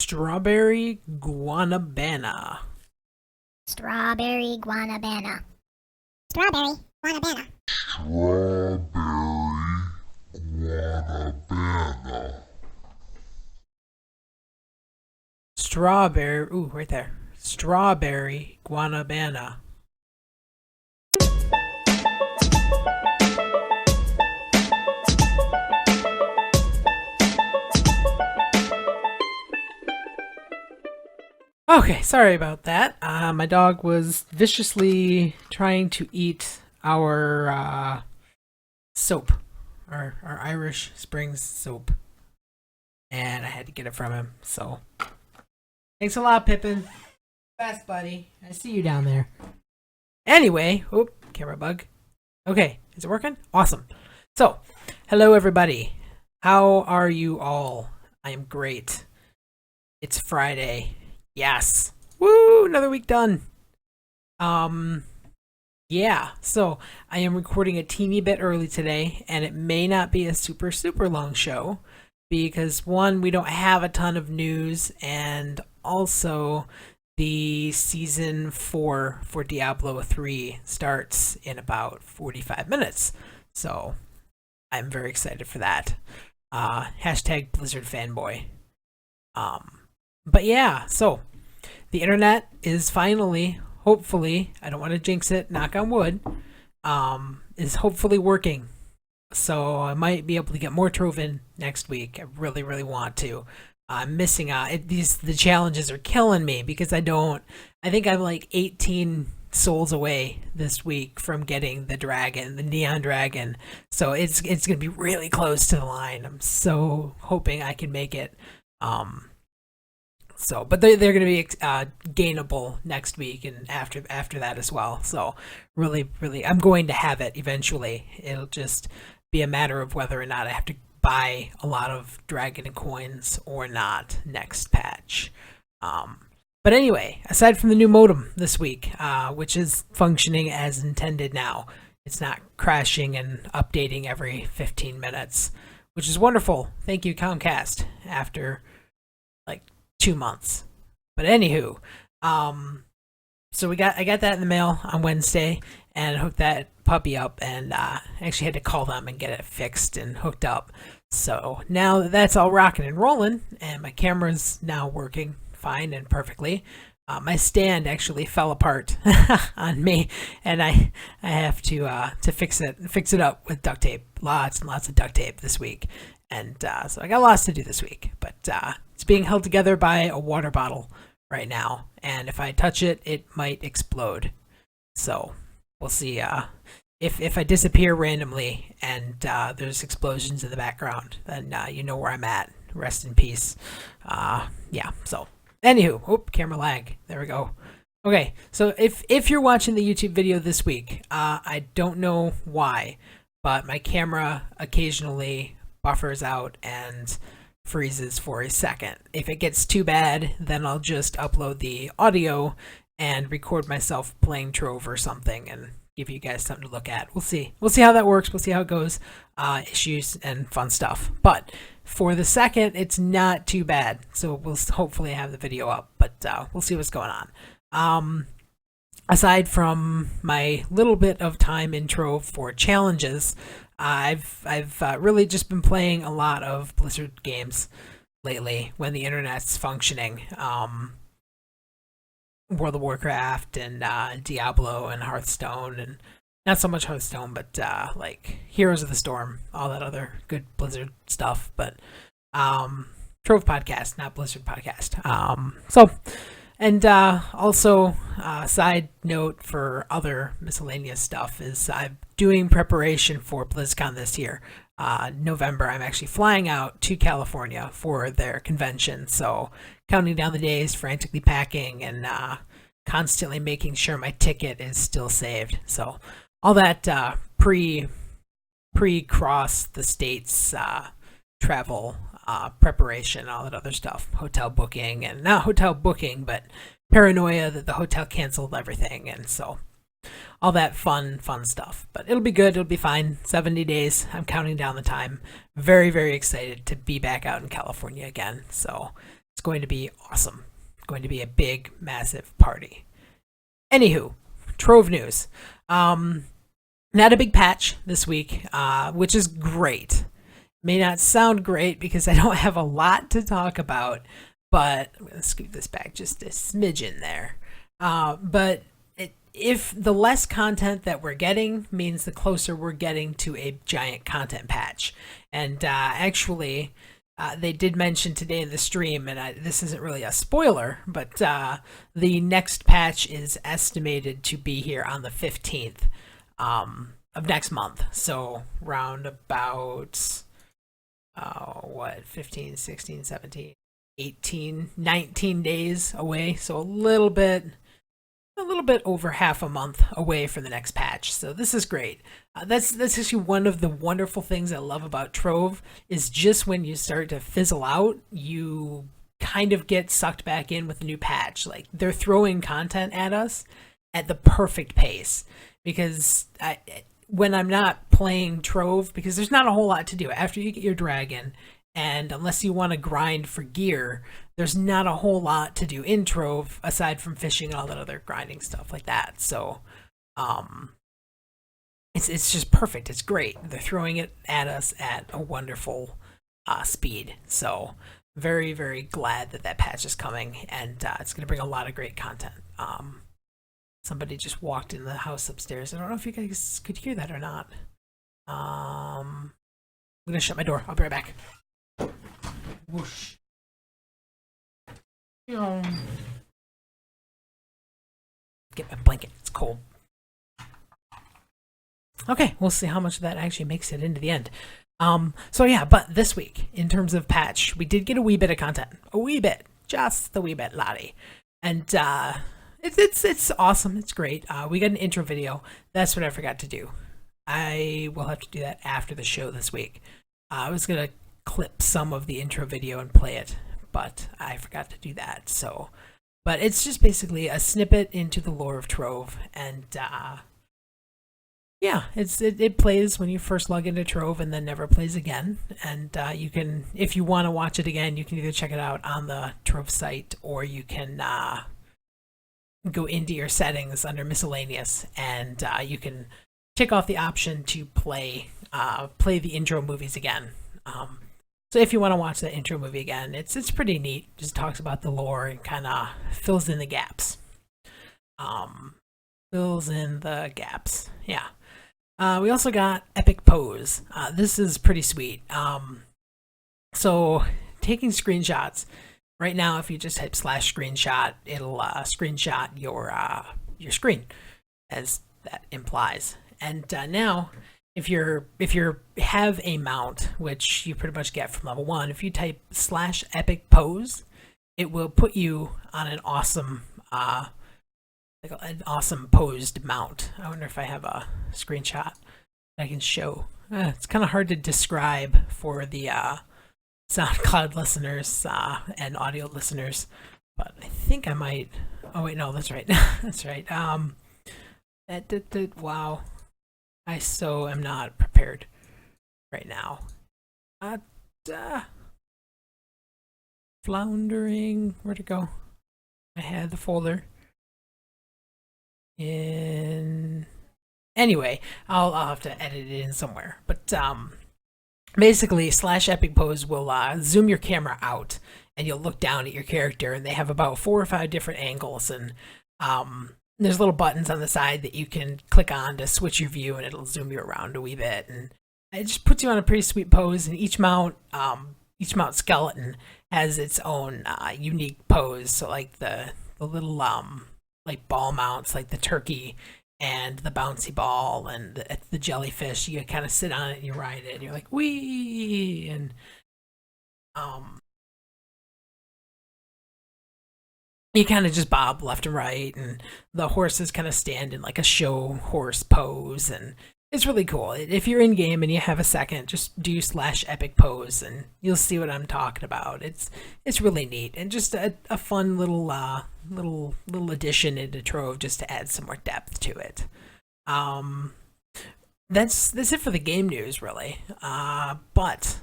Strawberry-Guanabana. Strawberry-Guanabana. Strawberry-Guanabana. Strawberry-Guanabana. Strawberry, ooh, right there. Strawberry-Guanabana. Okay, sorry about that. My dog was viciously trying to eat our soap, our Irish Springs soap, and I had to get it from him. So, thanks a lot, Pippin. Best buddy. I see you down there. Anyway, camera bug. Okay, is it working? Awesome. So, hello everybody. How are you all? I am great. It's Friday. Yes. Woo! Another week done. Yeah. So I am recording a teeny bit early today, and it may not be a super long show because one, we don't have a ton of news, and also the season 4 for Diablo 3 starts in about 45 minutes. So I'm very excited for that. Hashtag Blizzard fanboy. But yeah, so the internet is finally, hopefully, I don't want to jinx it, knock on wood, is hopefully working. So I might be able to get more Trove in next week. I really want to. I'm missing out. The challenges are killing me because I think I'm like 18 souls away this week from getting the neon dragon. So it's going to be really close to the line. I'm so hoping I can make it. But they're going to be gainable next week and after that as well. So really, I'm going to have it eventually. It'll just be a matter of whether or not I have to buy a lot of dragon coins or not next patch. But anyway, aside from the new modem this week, which is functioning as intended now, it's not crashing and updating every 15 minutes, which is wonderful. Thank you, Comcast. After 2 months. But anywho, so I got that in the mail on Wednesday and hooked that puppy up, and actually had to call them and get it fixed and hooked up. So now that's all rocking and rolling, and my camera's now working fine and perfectly. My stand actually fell apart on me, and I have to fix it up with duct tape. Lots and lots of duct tape this week. And so I got lots to do this week, but it's being held together by a water bottle right now, and if I touch it, it might explode. So we'll see if I disappear randomly and there's explosions in the background, then you know where I'm at. Rest in peace. Yeah. So anywho, camera lag. There we go. Okay, so if you're watching the YouTube video this week, I don't know why, but my camera occasionally buffers out and freezes for a second. If it gets too bad, then I'll just upload the audio and record myself playing Trove or something and give you guys something to look at. We'll see how that works. We'll see how it goes. Issues and fun stuff. But for the second, it's not too bad. So we'll hopefully have the video up, but we'll see what's going on. Aside from my little bit of time in Trove for challenges, I've really just been playing a lot of Blizzard games lately when the internet's functioning. World of Warcraft and Diablo and Hearthstone, and not so much Hearthstone, but like Heroes of the Storm, all that other good Blizzard stuff. But Trove podcast, not Blizzard podcast. And also, side note for other miscellaneous stuff is I'm doing preparation for BlizzCon this year. November, I'm actually flying out to California for their convention. So counting down the days, frantically packing, and constantly making sure my ticket is still saved. So all that pre-cross the states travel preparation, all that other stuff, hotel booking, and not hotel booking, but paranoia that the hotel canceled everything, and so all that fun stuff. But it'll be good, it'll be fine. 70 days, I'm counting down the time. Very excited to be back out in California again. So It's going to be awesome. It's going to be a big, massive party. Anywho, Trove news. Not a big patch this week, which is great. May not sound great because I don't have a lot to talk about, but I'm going to scoot this back just a smidgen there. But if the less content that we're getting means the closer we're getting to a giant content patch. And actually, they did mention today in the stream, and this isn't really a spoiler, but the next patch is estimated to be here on the 15th of next month. So round about, 15, 16, 17, 18, 19 days away. So a little bit over half a month away from the next patch. So this is great. That's actually one of the wonderful things I love about Trove is just when you start to fizzle out, you kind of get sucked back in with a new patch. Like they're throwing content at us at the perfect pace because when I'm not playing Trove, because there's not a whole lot to do after you get your dragon, and unless you want to grind for gear, there's not a whole lot to do in Trove aside from fishing and all that other grinding stuff like that. So it's just perfect. It's great. They're throwing it at us at a wonderful speed. So very, very glad that patch is coming, and it's going to bring a lot of great content. Somebody just walked in the house upstairs. I don't know if you guys could hear that or not. I'm going to shut my door. I'll be right back. Whoosh. Get my blanket. It's cold. Okay, we'll see how much of that actually makes it into the end. So yeah, but this week, in terms of patch, we did get a wee bit of content. A wee bit. Just a wee bit, laddie. And it's awesome. It's great. We got an intro video. That's what I forgot to do. I will have to do that after the show this week. I was going to clip some of the intro video and play it, but I forgot to do that. So, but it's just basically a snippet into the lore of Trove, and yeah, it plays when you first log into Trove and then never plays again. And you can, if you want to watch it again, you can either check it out on the Trove site, or you can go into your settings under miscellaneous, and you can tick off the option to play the intro movies again. So if you want to watch the intro movie again, it's pretty neat. Just talks about the lore and kind of fills in the gaps. Yeah. We also got Epic Pose. This is pretty sweet. So taking screenshots. Right now, if you just type /screenshot, it'll screenshot your screen, as that implies. And now, if you have a mount, which you pretty much get from level 1, if you type /epic pose, it will put you on an awesome posed mount. I wonder if I have a screenshot I can show. It's kind of hard to describe for the SoundCloud listeners and audio listeners, but I think I might. Oh wait, no, that's right. That's right. Wow, I so am not prepared right now. Floundering. Where'd it go? I had the folder. Anyway, I'll have to edit it in somewhere. But basically, /epic pose will zoom your camera out, and you'll look down at your character, and they have about 4 or 5 different angles, and there's little buttons on the side that you can click on to switch your view, and it'll zoom you around a wee bit, and it just puts you on a pretty sweet pose. And each mount skeleton has its own unique pose. So like the little like ball mounts, like the turkey and the bouncy ball and the jellyfish, you kind of sit on it and you ride it and you're like, wee, and you kind of just bob left and right, and the horses kind of stand in like a show horse pose, and it's really cool. If you're in game and you have a second, just do /epic pose and you'll see what I'm talking about. It's really neat, and just a fun little addition into Trove just to add some more depth to it. That's it for the game news, really. But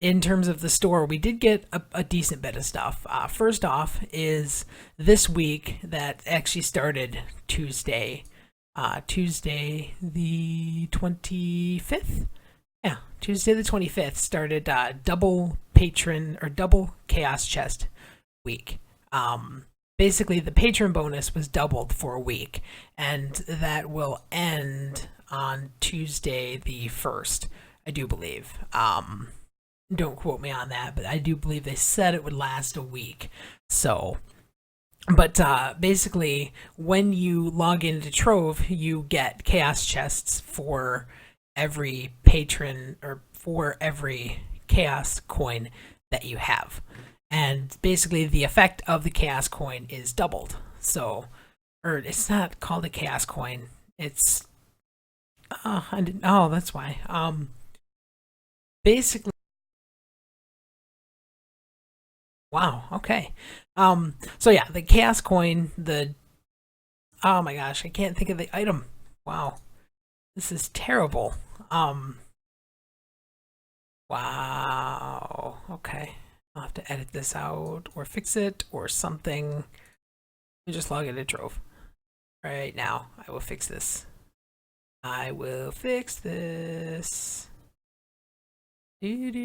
in terms of the store, we did get a decent bit of stuff. First off is this week that actually started Tuesday. Tuesday the 25th? Yeah, Tuesday the 25th started double patron or double chaos chest week. Basically, the patron bonus was doubled for a week, and that will end on Tuesday the 1st, I do believe. Don't quote me on that, but I do believe they said it would last a week. So, but basically, when you log into Trove, you get chaos chests for every patron or for every chaos coin that you have. And basically, the effect of the chaos coin is doubled. So, or it's not called a chaos coin. It's that's why. Basically. Wow, okay. So yeah, the chaos coin, oh my gosh, I can't think of the item. Wow. This is terrible. Wow. Okay. I'll have to edit this out or fix it or something. Let me just log into Trove. Right now, I will fix this. I will fix this. The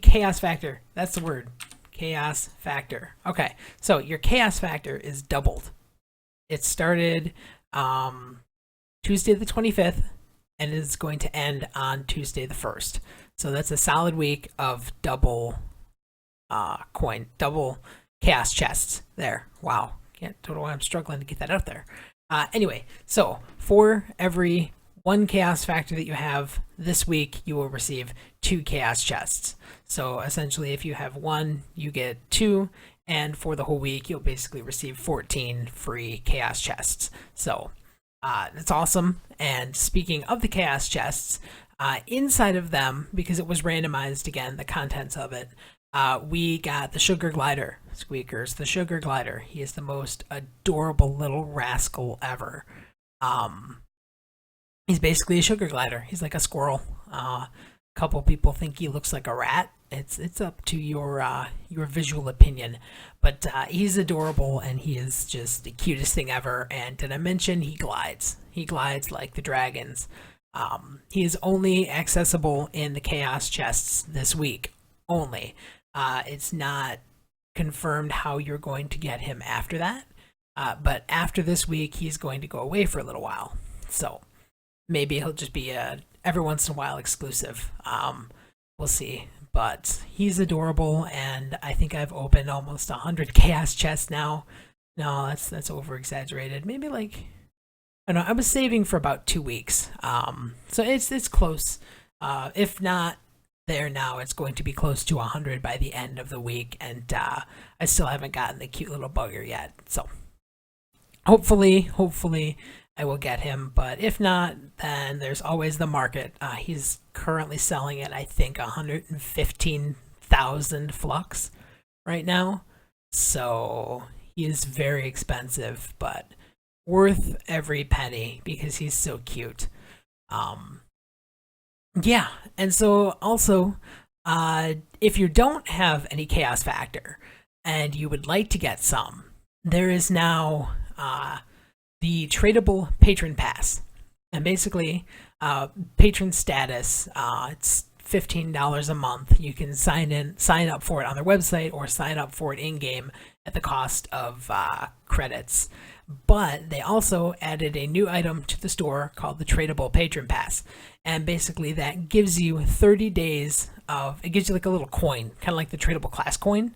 chaos factor. That's the word. Chaos factor. Okay, so your chaos factor is doubled. It started Tuesday the 25th and is going to end on Tuesday the 1st. So that's a solid week of double double chaos chests there. Wow. Don't know why I'm struggling to get that out there. Anyway, so for every one chaos factor that you have this week, you will receive 2 chaos chests. So essentially, if you have 1, you get 2, and for the whole week, you'll basically receive 14 free chaos chests. So it's awesome. And speaking of the chaos chests, inside of them, because it was randomized again, the contents of it, we got the sugar glider, Squeakers, the sugar glider. He is the most adorable little rascal ever. He's basically a sugar glider. He's like a squirrel. A couple people think he looks like a rat. It's up to your visual opinion, but he's adorable and he is just the cutest thing ever. And did I mention he glides? He glides like the dragons. He is only accessible in the chaos chests this week only. It's not confirmed how you're going to get him after that, but after this week he's going to go away for a little while, so maybe he'll just be a every once in a while exclusive. We'll see, but he's adorable, and I think I've opened almost 100 chaos chests now. No, that's over exaggerated. Maybe like, I don't know, I was saving for about 2 weeks, so it's close. If not there now, it's going to be close to 100 by the end of the week, and I still haven't gotten the cute little bugger yet, so hopefully I will get him, but if not, then there's always the market. He's currently selling at, I think, 115,000 flux right now, so he is very expensive, but worth every penny because he's so cute. Yeah, and so also, if you don't have any chaos factor and you would like to get some, there is now the tradable patron pass. And basically, patron status, it's $15 a month. You can sign up for it on their website or sign up for it in-game at the cost of credits. But they also added a new item to the store called the tradable patron pass. And basically that gives you 30 days of, it gives you like a little coin, kind of like the tradable class coin.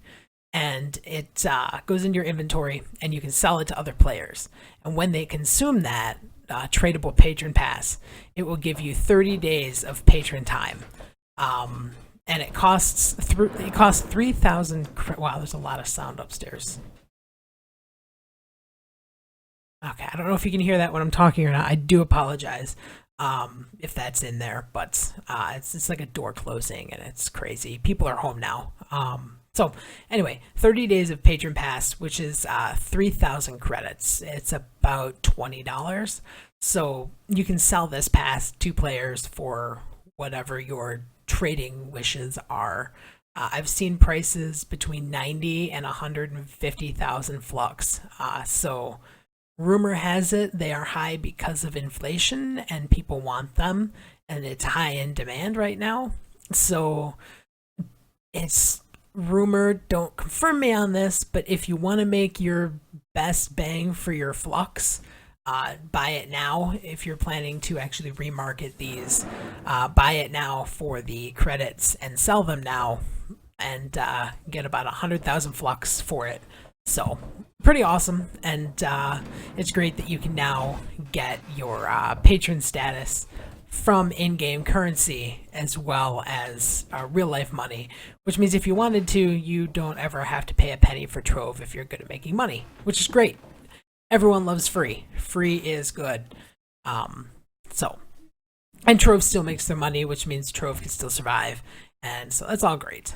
And it goes into your inventory and you can sell it to other players. And when they consume that tradable patron pass, it will give you 30 days of patron time. And it costs 3,000. Wow, there's a lot of sound upstairs. Okay, I don't know if you can hear that when I'm talking or not. I do apologize if that's in there, but it's like a door closing and it's crazy. People are home now. So anyway, 30 days of patron pass, which is 3,000 credits. It's about $20. So you can sell this pass to players for whatever your trading wishes are. I've seen prices between 90 and 150,000 flux. So rumor has it they are high because of inflation and people want them, and it's high in demand right now. So it's rumored, don't confirm me on this, but if you want to make your best bang for your flux, buy it now. If you're planning to actually remarket these, buy it now for the credits and sell them now, and get about 100,000 flux for it. So pretty awesome, and it's great that you can now get your patron status from in-game currency as well as real-life money, which means if you wanted to, you don't ever have to pay a penny for Trove if you're good at making money, which is great. Everyone loves free. Free is good. So, and Trove still makes their money, which means Trove can still survive, and so that's all great.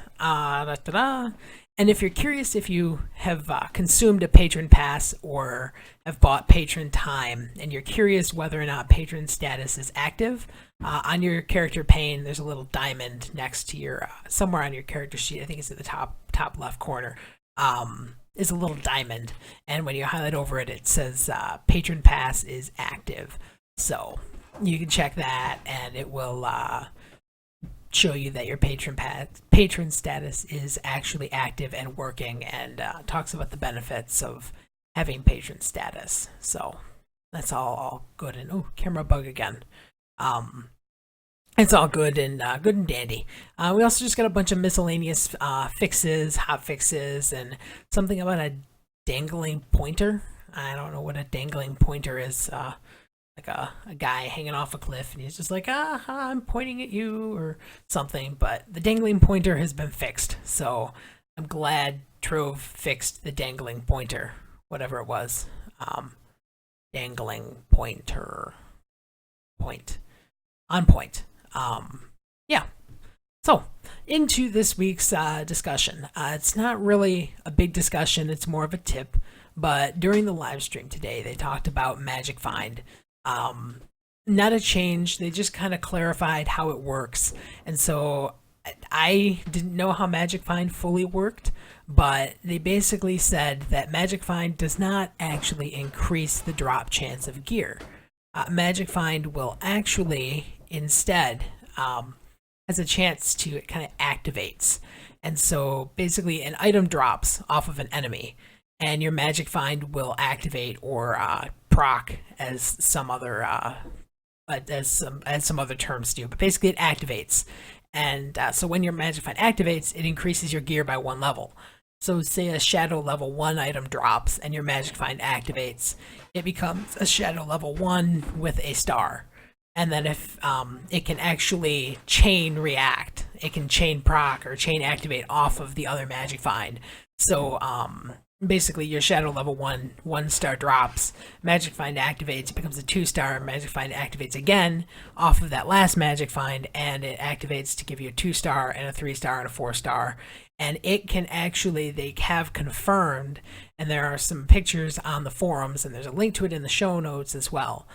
And if you're curious if you have consumed a patron pass or have bought patron time, and you're curious whether or not patron status is active, on your character pane, there's a little diamond next to your somewhere on your character sheet. I think it's at the top left corner. Is a little diamond, and when you highlight over it, it says patron pass is active. So you can check that, and it will show you that your patron status is actually active and working, and talks about the benefits of having patron status. So that's all good. And oh, camera bug again. It's all good and dandy. We also just got a bunch of miscellaneous fixes, hot fixes, and something about a dangling pointer. I don't know what a dangling pointer is. Like a guy hanging off a cliff, and he's just like, I'm pointing at you, or something. But the dangling pointer has been fixed, so I'm glad Trove fixed the dangling pointer, whatever it was. Dangling pointer. On point. Yeah. So, into this week's discussion. It's not really a big discussion, it's more of a tip. But during the live stream today, they talked about Magic Find. Not a change, they just kind of clarified how it works. And so I didn't know how Magic Find fully worked, but they basically said that Magic Find does not actually increase the drop chance of gear. Magic Find will actually instead has a chance to, it kind of activates. And so basically an item drops off of an enemy, and your Magic Find will activate or proc, as some other some other terms do, but basically it activates. And so when your Magic Find activates, it increases your gear by 1 level. So say a Shadow level 1 item drops and your Magic Find activates, it becomes a Shadow level 1 with a star. And then if it can actually chain react, it can chain proc or chain activate off of the other Magic Find. So basically your Shadow level 1 star drops, Magic Find activates, it becomes a 2-star, Magic Find activates again off of that last Magic Find, and it activates to give you a 2-star and a 3-star and a 4-star. And it can actually, they have confirmed, and there are some pictures on the forums, and there's a link to it in the show notes as well.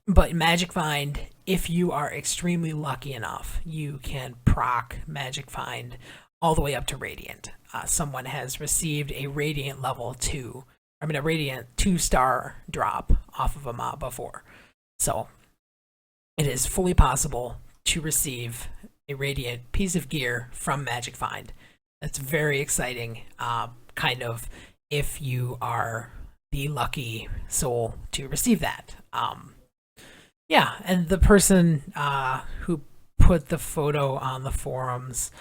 But Magic Find, if you are extremely lucky enough, you can proc Magic Find all the way up to Radiant. Someone has received a Radiant level 2, a Radiant 2-star drop off of a mob before. So it is fully possible to receive a Radiant piece of gear from Magic Find. That's very exciting, kind of, if you are the lucky soul to receive that. Yeah, and the person who put the photo on the forums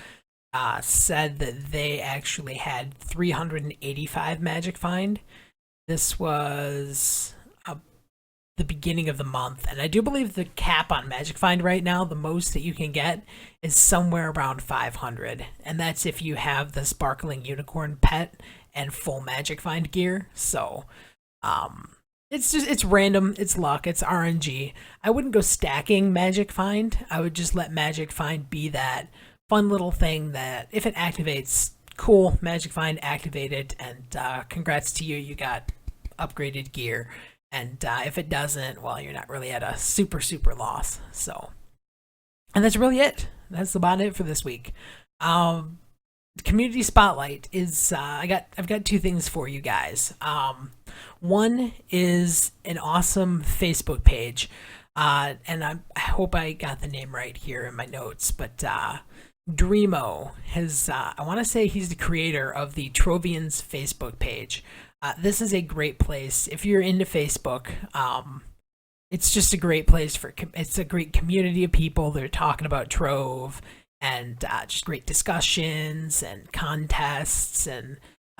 said that they actually had 385 Magic Find. This was the beginning of the month, and I do believe the cap on Magic Find right now, the most that you can get, is somewhere around 500, and that's if you have the Sparkling Unicorn pet and full Magic Find gear. So it's random, it's luck, it's RNG. I wouldn't go stacking Magic Find. I would just let Magic Find be that fun little thing that if it activates, cool, Magic Find activated, and congrats to you, you got upgraded gear. And if it doesn't, well, you're not really at a super, super loss. So, and that's really it. That's about it for this week. Community spotlight is I've got two things for you guys. One is an awesome Facebook page, and I hope I got the name right here in my notes, but Dreamo has I want to say he's the creator of the Trovians Facebook page. This is a great place if you're into Facebook. It's just a great place it's a great community of people that are talking about Trove, and just great discussions and contests. And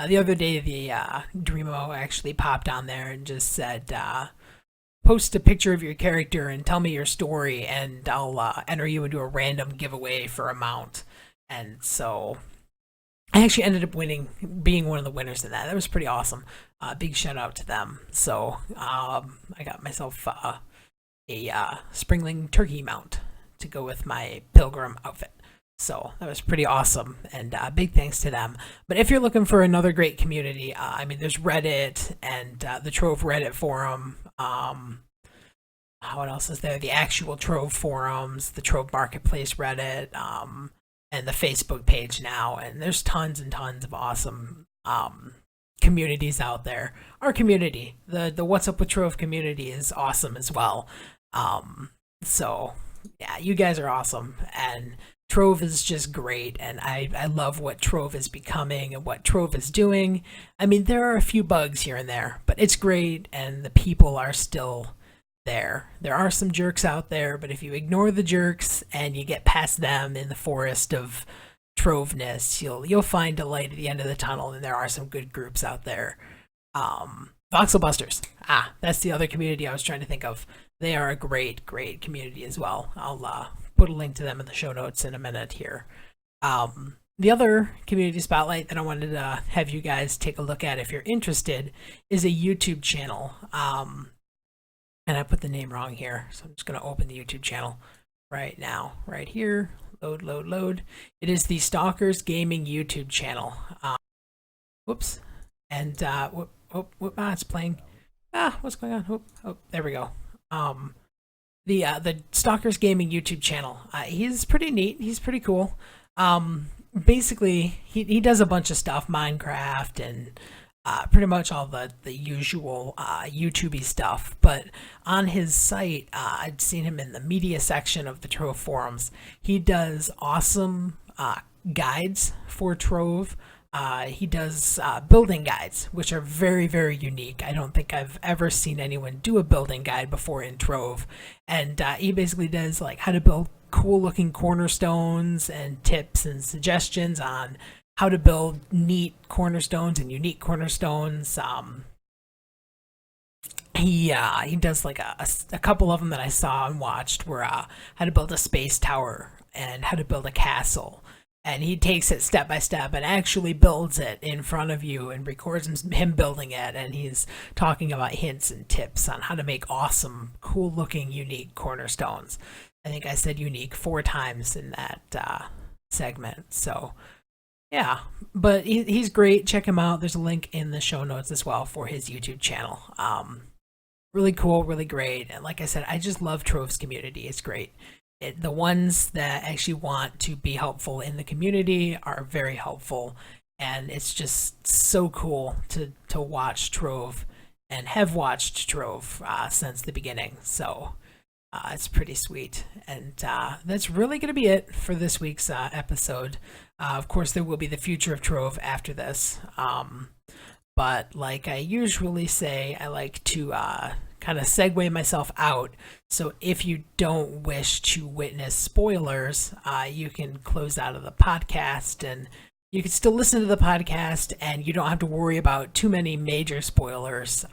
the other day, the Dreamo actually popped on there and just said, post a picture of your character and tell me your story, and I'll enter you into a random giveaway for a mount. And so I actually ended up being one of the winners in that. That was pretty awesome. Big shout out to them. So I got myself a Springling turkey mount to go with my pilgrim outfit. So that was pretty awesome, and big thanks to them. But if you're looking for another great community, I mean, there's Reddit and the Trove Reddit forum. What else is there? The actual Trove forums, the Trove Marketplace Reddit, and the Facebook page now. And there's tons and tons of awesome communities out there. Our community, the What's Up with Trove community, is awesome as well. So yeah, you guys are awesome, and Trove is just great, and I love what Trove is becoming and what Trove is doing. I mean, there are a few bugs here and there, but it's great, and the people are still there. There are some jerks out there, but if you ignore the jerks and you get past them in the forest of Troveness, you'll find a light at the end of the tunnel, and there are some good groups out there. Voxel Busters. That's the other community I was trying to think of. They are a great, great community as well. I'll put a link to them in the show notes in a minute here. The other community spotlight that I wanted to have you guys take a look at if you're interested is a YouTube channel. And I put the name wrong here, so I'm just going to open the YouTube channel right now. Right here. Load. It is the Stalkers Gaming YouTube channel. Whoops. And it's playing. What's going on? Oh, there we go. The Stalkers Gaming YouTube channel. He's pretty neat. He's pretty cool. Basically, he does a bunch of stuff, Minecraft and pretty much all the usual YouTube-y stuff. But on his site, I'd seen him in the media section of the Trove forums. He does awesome guides for Trove. He does building guides, which are very, very unique. I don't think I've ever seen anyone do a building guide before in Trove. And he basically does like how to build cool looking cornerstones and tips and suggestions on how to build neat cornerstones and unique cornerstones. He does like a couple of them that I saw and watched were how to build a space tower and how to build a castle. And he takes it step by step and actually builds it in front of you and records him building it. And he's talking about hints and tips on how to make awesome, cool looking, unique cornerstones. I think I said unique 4 times in that segment. So yeah, but he's great. Check him out. There's a link in the show notes as well for his YouTube channel. Really cool, really great. And like I said, I just love Trove's community. It's great. The ones that actually want to be helpful in the community are very helpful, and it's just so cool to watch Trove and have watched Trove since the beginning. So it's pretty sweet, and that's really going to be it for this week's episode. Of course, there will be the Future of Trove after this, but like I usually say, I like to kind of segue myself out. So if you don't wish to witness spoilers, you can close out of the podcast, and you can still listen to the podcast, and you don't have to worry about too many major spoilers.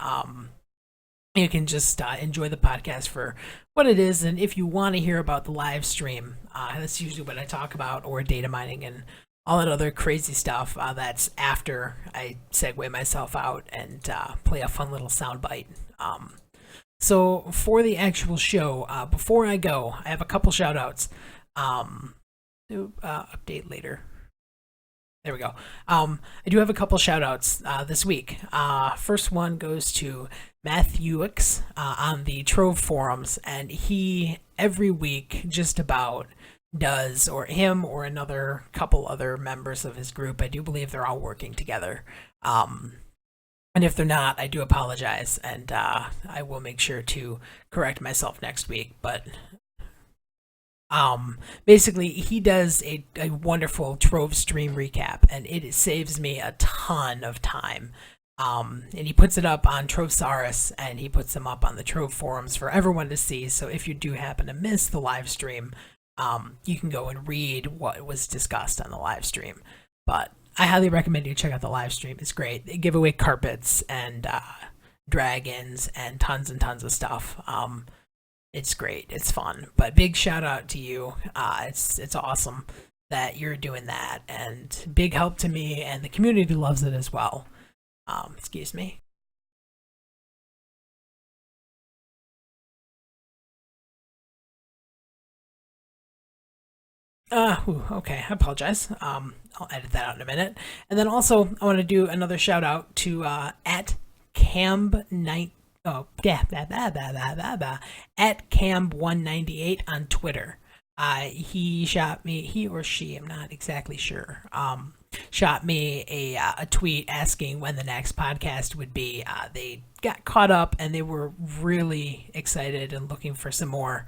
You can just enjoy the podcast for what it is. And if you want to hear about the live stream, that's usually what I talk about, or data mining and all that other crazy stuff. That's after I segue myself out and play a fun little soundbite. So for the actual show, before I go, I have a couple shout outs. Update later. There we go. I do have a couple shout outs this week. First one goes to Matthewix on the Trove forums, and he every week just about does, or him or another couple other members of his group. I do believe they're all working together. And if they're not, I do apologize, and I will make sure to correct myself next week. But basically, he does a wonderful Trove stream recap, and it saves me a ton of time. And he puts it up on Trovesaurus, and he puts them up on the Trove forums for everyone to see. So if you do happen to miss the live stream, you can go and read what was discussed on the live stream. But I highly recommend you check out the live stream. It's great. They give away carpets and dragons and tons of stuff. It's great. It's fun. But big shout out to you. It's awesome that you're doing that, and big help to me, and the community loves it as well. Excuse me. Okay, I apologize. I'll edit that out in a minute. And then also, I want to do another shout out to at Camb9. Oh, yeah, at Camb198 on Twitter. He or she, I'm not exactly sure, shot me a tweet asking when the next podcast would be. They got caught up, and they were really excited and looking for some more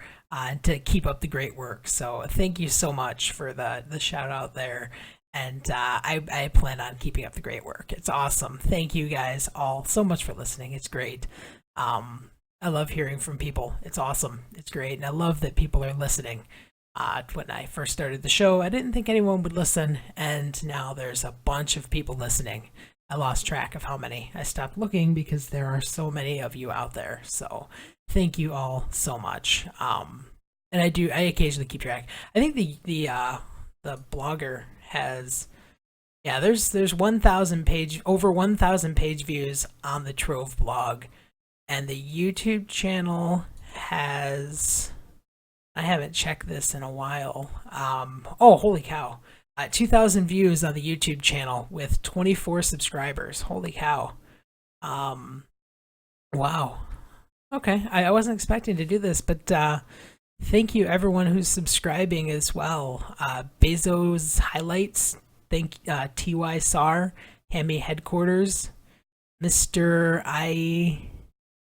to keep up the great work. So thank you so much for the shout out there. And I plan on keeping up the great work. It's awesome. Thank you guys all so much for listening. It's great. I love hearing from people. It's awesome. It's great. And I love that people are listening. When I first started the show, I didn't think anyone would listen, and now there's a bunch of people listening. I lost track of how many. I stopped looking because there are so many of you out there. So thank you all so much. And I occasionally keep track. I think the blogger has, yeah, there's over 1,000 page views on the Trove blog, and the YouTube channel has, I haven't checked this in a while. Oh, holy cow. 2,000 views on the YouTube channel with 24 subscribers. Holy cow. Wow. Okay, I wasn't expecting to do this, but thank you everyone who's subscribing as well. Bezos Highlights, thank TY Sar, Hammy Headquarters, Mr. I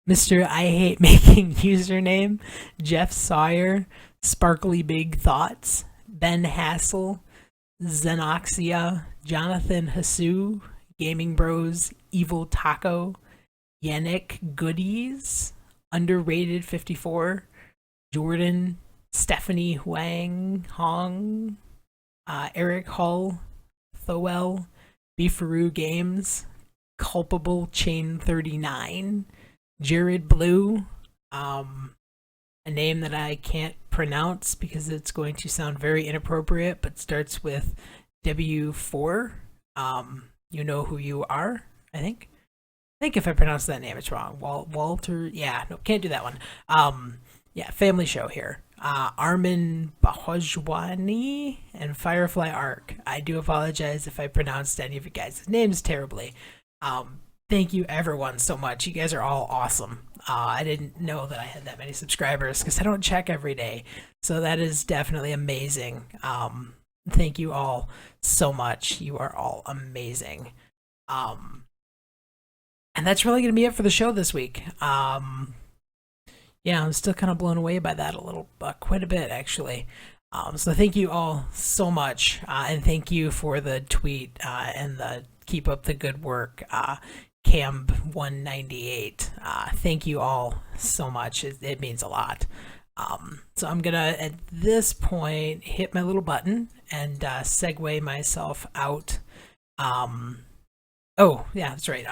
Hate Making Username, Jeff Sawyer, Sparkly Big Thoughts, Ben Hassel, Xenoxia, Jonathan Hasu, Gaming Bros, Evil Taco, Yannick Goodies, Underrated 54, Jordan, Stephanie Huang Hong, Eric Hull, Thoel, Beefaroo Games, Culpable Chain 39, Jared Blue, a name that I can't pronounce because it's going to sound very inappropriate, but starts with W4. You know who you are, I think. I think if I pronounce that name, it's wrong. Walter, yeah, no, can't do that one. Yeah, family show here. Armin Bahojwani and Firefly Arc. I do apologize if I pronounced any of you guys' names terribly. Thank you everyone so much. You guys are all awesome. I didn't know that I had that many subscribers because I don't check every day. So that is definitely amazing. Thank you all so much. You are all amazing. And that's really going to be it for the show this week. Yeah, I'm still kind of blown away by that quite a bit actually. So thank you all so much. And thank you for the tweet and the keep up the good work. Camb198. Thank you all so much. It means a lot. So I'm gonna at this point hit my little button and segue myself out. Oh, yeah, that's right.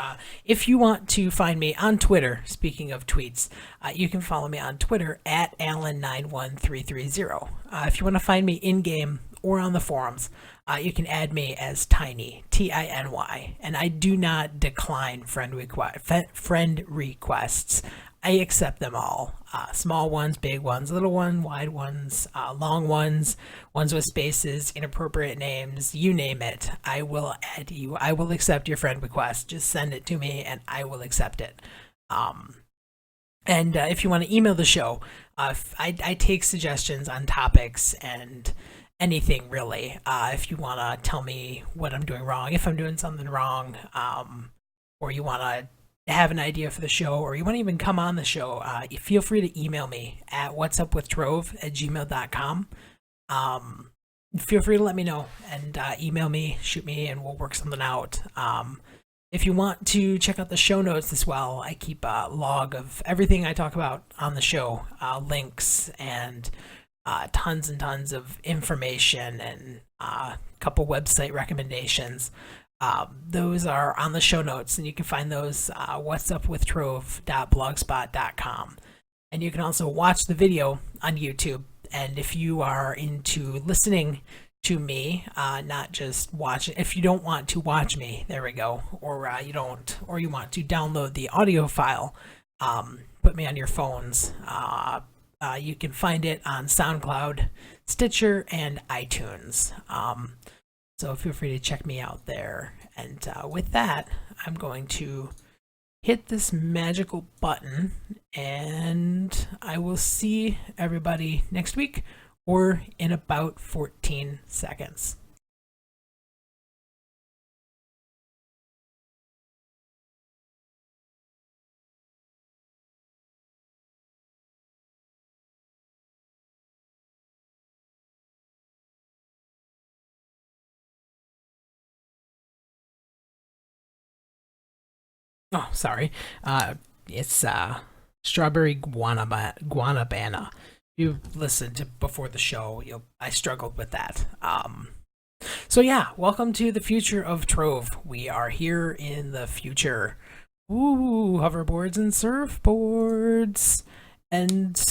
If you want to find me on Twitter, speaking of tweets, you can follow me on Twitter at Alan91330. If you want to find me in-game or on the forums, you can add me as Tiny, Tiny, and I do not decline friend requests. I accept them all. Small ones, big ones, little ones, wide ones, long ones, ones with spaces, inappropriate names, you name it. I will add you. I will accept your friend request. Just send it to me and I will accept it. And if you want to email the show, I take suggestions on topics and anything really. If you want to tell me what I'm doing wrong, if I'm doing something wrong, or you want to have an idea for the show, or you want to even come on the show, feel free to email me at whatsupwithtrove@gmail.com. Feel free to let me know and email me, shoot me, and we'll work something out. If you want to check out the show notes as well, I keep a log of everything I talk about on the show, links and tons and tons of information and a couple website recommendations. Those are on the show notes, and you can find those whatsupwithtrove.blogspot.com. And you can also watch the video on YouTube. And if you are into listening to me, not just watching, if you don't want to watch me, there we go, or you want to download the audio file, put me on your phones. You can find it on SoundCloud, Stitcher, and iTunes. So feel free to check me out there. And with that, I'm going to hit this magical button, and I will see everybody next week or in about 14 seconds. Oh, sorry. It's Strawberry-Guanabana. You listened to before the show. I struggled with that. So yeah, welcome to the Future of Trove. We are here in the future. Ooh, hoverboards and surfboards and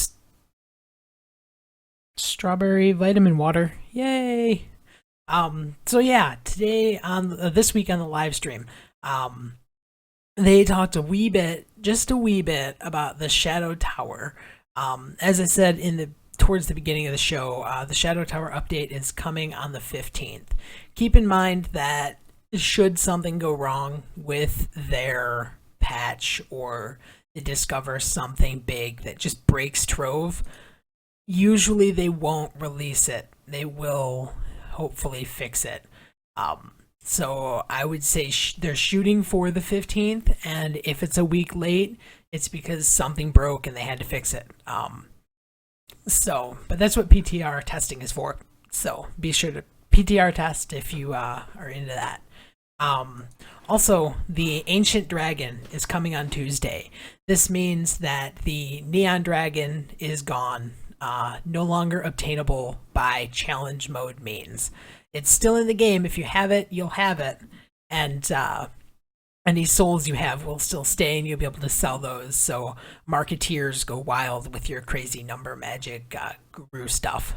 strawberry vitamin water. Yay! So yeah, today on this week on the live stream, they talked just a wee bit about the Shadow Tower. As I said towards the beginning of the show, the Shadow Tower update is coming on the 15th. Keep in mind that should something go wrong with their patch, or they discover something big that just breaks Trove, usually they won't release it. They will hopefully fix it. So I would say they're shooting for the 15th, and if it's a week late, it's because something broke and they had to fix it. But that's what PTR testing is for. So be sure to PTR test if you are into that. Also, the Ancient Dragon is coming on Tuesday. This means that the Neon Dragon is gone, no longer obtainable by challenge mode means. It's still in the game. If you have it, you'll have it. And any souls you have will still stay, and you'll be able to sell those. So marketeers go wild with your crazy number magic guru stuff.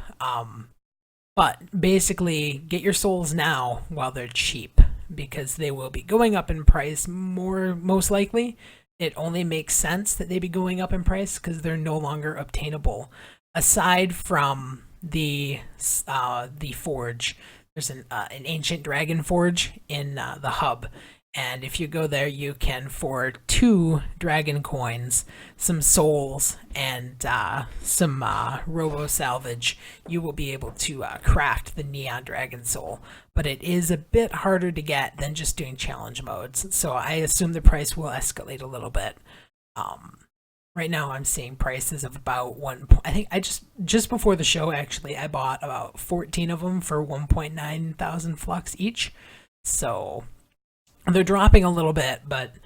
But basically, get your souls now while they're cheap, because they will be going up in price most likely. It only makes sense that they be going up in price because they're no longer obtainable. Aside from the forge, there's an ancient dragon forge in the hub, and if you go there, you can, for 2 dragon coins, some souls, and some robo salvage, you will be able to craft the neon dragon soul. But it is a bit harder to get than just doing challenge modes, so I assume the price will escalate a little bit. Right now I'm seeing prices of about I think I just before the show, actually, I bought about 14 of them for 1.9 thousand flux each. So they're dropping a little bit, but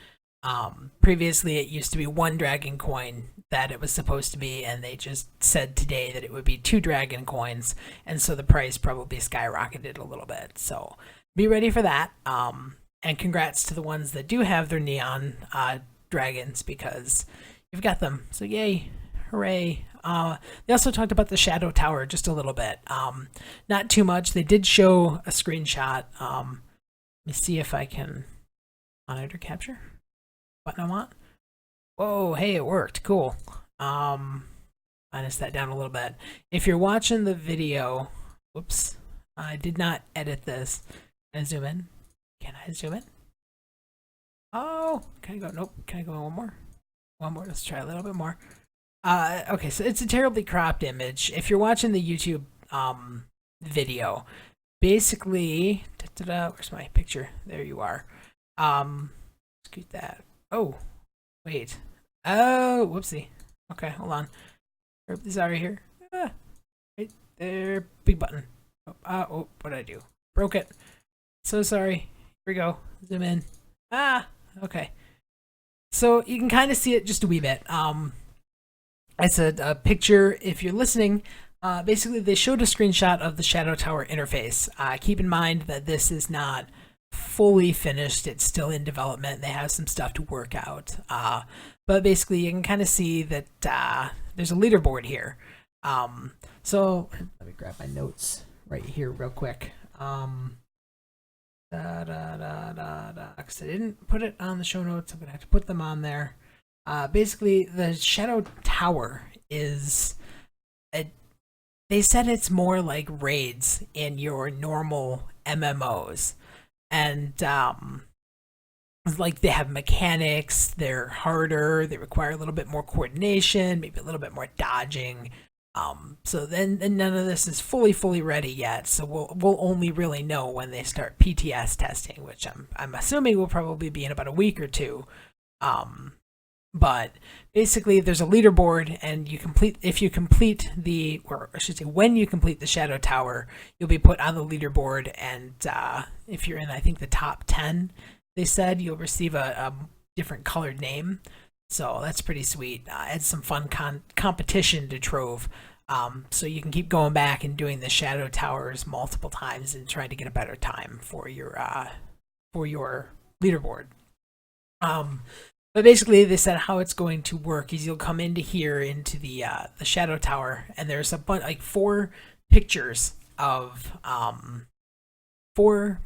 previously it used to be 1 dragon coin that it was supposed to be, and they just said today that it would be 2 dragon coins, and so the price probably skyrocketed a little bit. So be ready for that. And congrats to the ones that do have their neon dragons, because you've got them. So yay, hooray. They also talked about the Shadow Tower just a little bit. Not too much. They did show a screenshot. Let me see if I can monitor capture button I want. Whoa, hey, it worked. Cool. Minus that down a little bit. If you're watching the video, whoops, I did not edit this. Can I zoom in? Can I zoom in? Oh, can I go? Nope. Can I go one more? One more. Let's try a little bit more. Okay, so it's a terribly cropped image. If you're watching the YouTube video, basically, where's my picture? There you are. Scoot that. Oh, wait. Oh, whoopsie. Okay, hold on. This out right here. Right there. Big button. Oh, what did I do? Broke it. So sorry. Here we go. Zoom in. Okay. So you can kind of see it just a wee bit. It's a picture. If you're listening, basically they showed a screenshot of the Shadow Tower interface. Keep in mind that this is not fully finished. It's still in development. They have some stuff to work out. But basically you can kind of see that there's a leaderboard here. So let me grab my notes right here real quick. Because I didn't put it on the show notes. I'm going to have to put them on there. Basically, the Shadow Tower is... they said it's more like raids in your normal MMOs. And, like, they have mechanics, they're harder, they require a little bit more coordination, maybe a little bit more dodging. So then none of this is fully ready yet. So we'll only really know when they start PTS testing, which I'm assuming will probably be in about a week or two. But basically there's a leaderboard, and if you complete when you complete the Shadow Tower, you'll be put on the leaderboard, and if you're in, I think, the top 10, they said you'll receive a different colored name. So that's pretty sweet. Adds some fun competition to Trove. So you can keep going back and doing the Shadow Towers multiple times and trying to get a better time for your leaderboard. But basically they said how it's going to work is you'll come into here into the Shadow Tower, and there's a bunch, like 4 pictures of or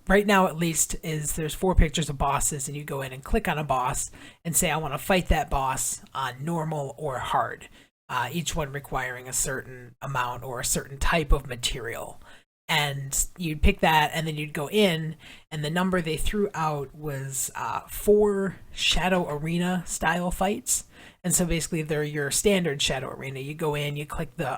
right now at least there's 4 pictures of bosses, and you go in and click on a boss and say I want to fight that boss on normal or hard, each one requiring a certain amount or a certain type of material. And you'd pick that, and then you'd go in, and the number they threw out was 4 Shadow Arena style fights. And so basically they're your standard Shadow Arena. You go in, you click the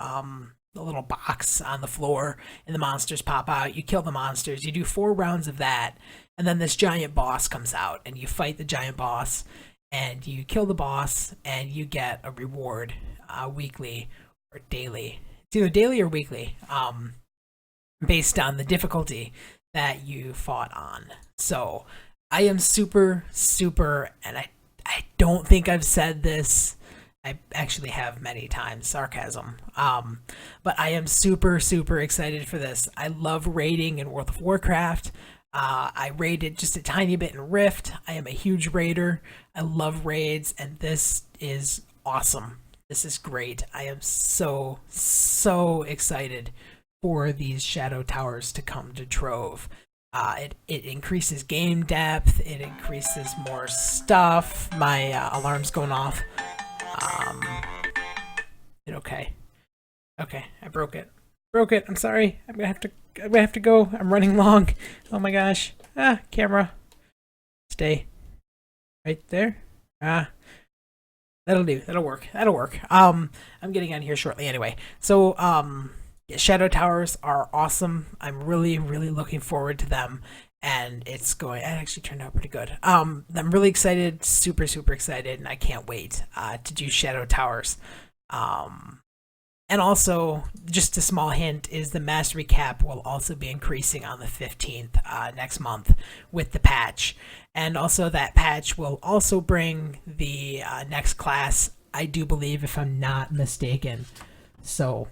little box on the floor, and the monsters pop out. You kill the monsters. You do 4 rounds of that, and then this giant boss comes out, and you fight the giant boss, and you kill the boss, and you get a reward weekly or daily. It's either daily or weekly, based on the difficulty that you fought on. So I am super, and I don't think I've said this. I actually have many times, sarcasm. But I am super excited for this. I love raiding in World of Warcraft. I raided just a tiny bit in Rift. I am a huge raider. I love raids, and this is awesome. This is great. I am so excited for these Shadow Towers to come to Trove. It increases game depth. It increases more stuff. My alarm's going off. Okay, I broke it. I'm sorry. I'm gonna have to go. I'm running long. Oh my gosh. Camera. Stay right there. That'll do. That'll work. I'm getting out of here shortly anyway. So Shadow Towers are awesome. I'm really looking forward to them, and it actually turned out pretty good. I'm really excited, super excited, and I can't wait to do Shadow Towers. And also, just a small hint is the mastery cap will also be increasing on the 15th next month with the patch. And also that patch will also bring the next class, I do believe, if I'm not mistaken. So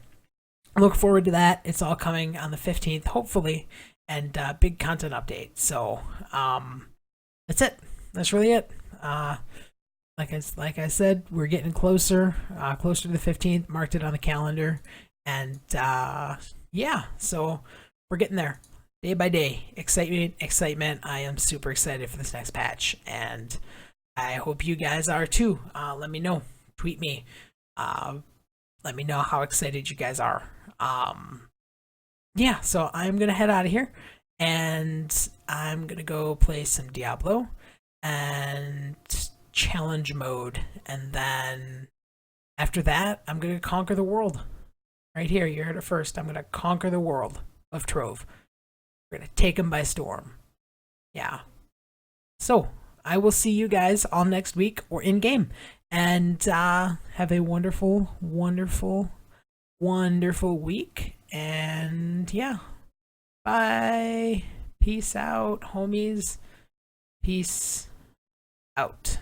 look forward to that. It's all coming on the 15th, hopefully, and big content update. So that's it. That's really it. like I said, we're getting closer, closer to the 15th. Marked it on the calendar, and yeah, so we're getting there, day by day. Excitement. I am super excited for this next patch, and I hope you guys are too. Let me know. Tweet me. Let me know how excited you guys are. Yeah, so I'm gonna head out of here, and I'm gonna go play some Diablo and challenge mode, and then after that, I'm gonna conquer the world. Right here, you heard it first. I'm gonna conquer the world of Trove. We're gonna take them by storm. Yeah. So I will see you guys all next week or in game, and have a wonderful, wonderful, wonderful week. And yeah, bye. Peace out, homies. Peace out.